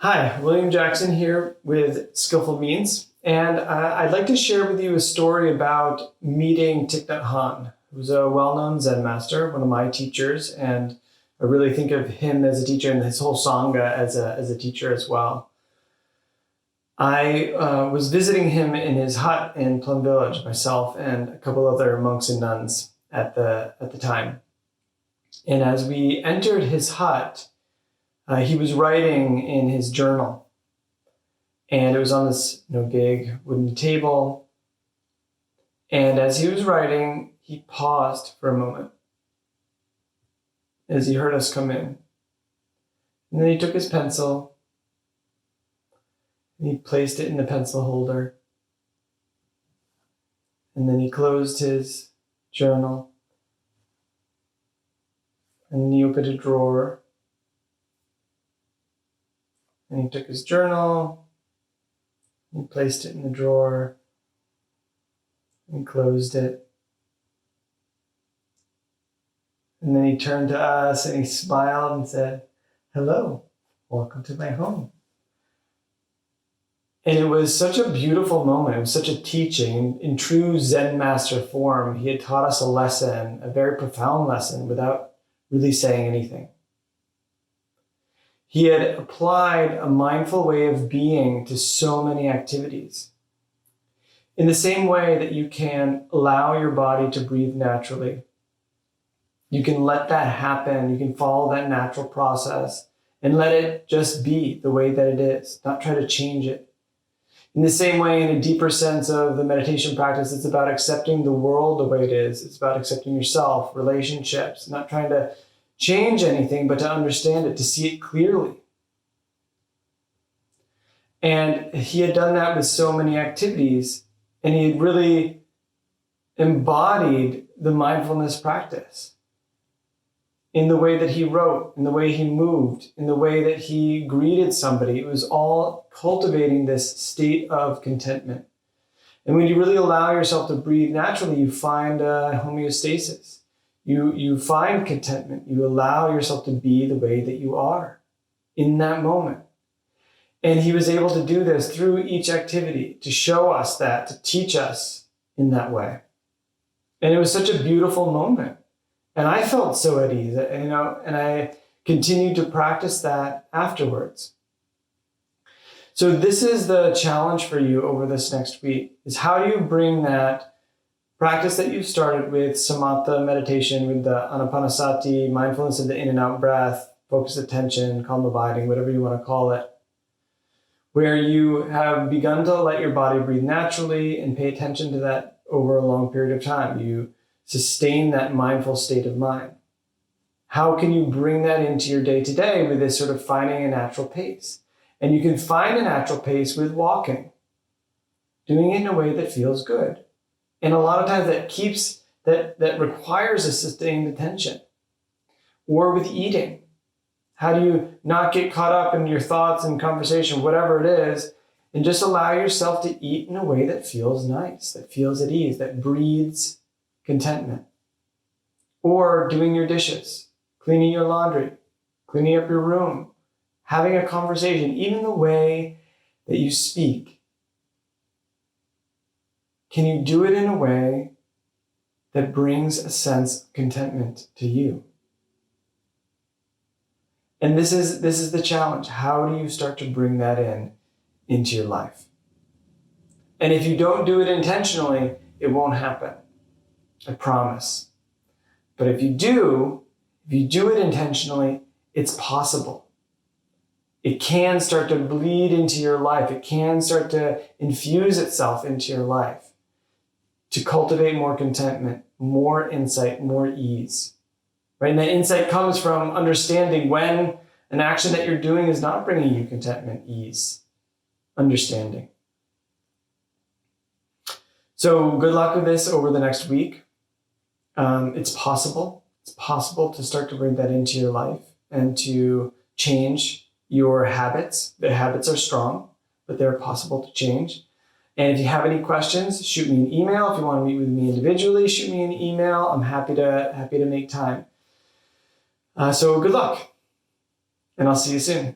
Hi, William Jackson here with Skillful Means, and I'd like to share with you a story about meeting Thich Nhat, who's a well-known Zen master, one of my teachers, and I really think of him as a teacher and his whole Sangha as a teacher as well. I was visiting him in his hut in Plum Village, myself and a couple other monks and nuns at the time. And as we entered his hut, he was writing in his journal, and it was on this big wooden table. And as he was writing, he paused for a moment as he heard us come in. And then he took his pencil and he placed it in the pencil holder. And then he closed his journal. And then he opened a drawer. And he took his journal, and placed it in the drawer, and closed it. And then he turned to us and he smiled and said, "Hello, welcome to my home." And it was such a beautiful moment. It was such a teaching. In true Zen master form, he had taught us a lesson, a very profound lesson, without really saying anything. He had applied a mindful way of being to so many activities. In the same way that you can allow your body to breathe naturally, you can let that happen, you can follow that natural process and let it just be the way that it is, not try to change it. In the same way, in a deeper sense of the meditation practice, it's about accepting the world the way it is. It's about accepting yourself, relationships, not trying to change anything, but to understand it, to see it clearly. And he had done that with so many activities, and he had really embodied the mindfulness practice in the way that he wrote, in the way he moved, in the way that he greeted somebody. It was all cultivating this state of contentment. And when you really allow yourself to breathe naturally, you find homeostasis. You find contentment. You allow yourself to be the way that you are in that moment. And he was able to do this through each activity to show us that, to teach us in that way. And it was such a beautiful moment. And I felt so at ease, and I continued to practice that afterwards. So this is the challenge for you over this next week, is how do you bring that practice that you started with samatha meditation, with the anapanasati, mindfulness of the in and out breath, focused attention, calm abiding, whatever you want to call it, where you have begun to let your body breathe naturally and pay attention to that over a long period of time. You sustain that mindful state of mind. How can you bring that into your day-to-day with this sort of finding a natural pace? And you can find a natural pace with walking, doing it in a way that feels good. And a lot of times that requires a sustained attention. Or with eating. How do you not get caught up in your thoughts and conversation, whatever it is, and just allow yourself to eat in a way that feels nice, that feels at ease, that breathes contentment. Or doing your dishes, cleaning your laundry, cleaning up your room, having a conversation, even the way that you speak. Can you do it in a way that brings a sense of contentment to you? And this is the challenge. How do you start to bring that into your life? And if you don't do it intentionally, it won't happen. I promise. But if you do it intentionally, it's possible. It can start to bleed into your life. It can start to infuse itself into your life to cultivate more contentment, more insight, more ease. Right? And that insight comes from understanding when an action that you're doing is not bringing you contentment, ease, understanding. So good luck with this over the next week. It's possible. It's possible to start to bring that into your life and to change your habits. The habits are strong, but they're possible to change. And if you have any questions, shoot me an email. If you want to meet with me individually, shoot me an email. I'm happy to make time. So good luck, and I'll see you soon.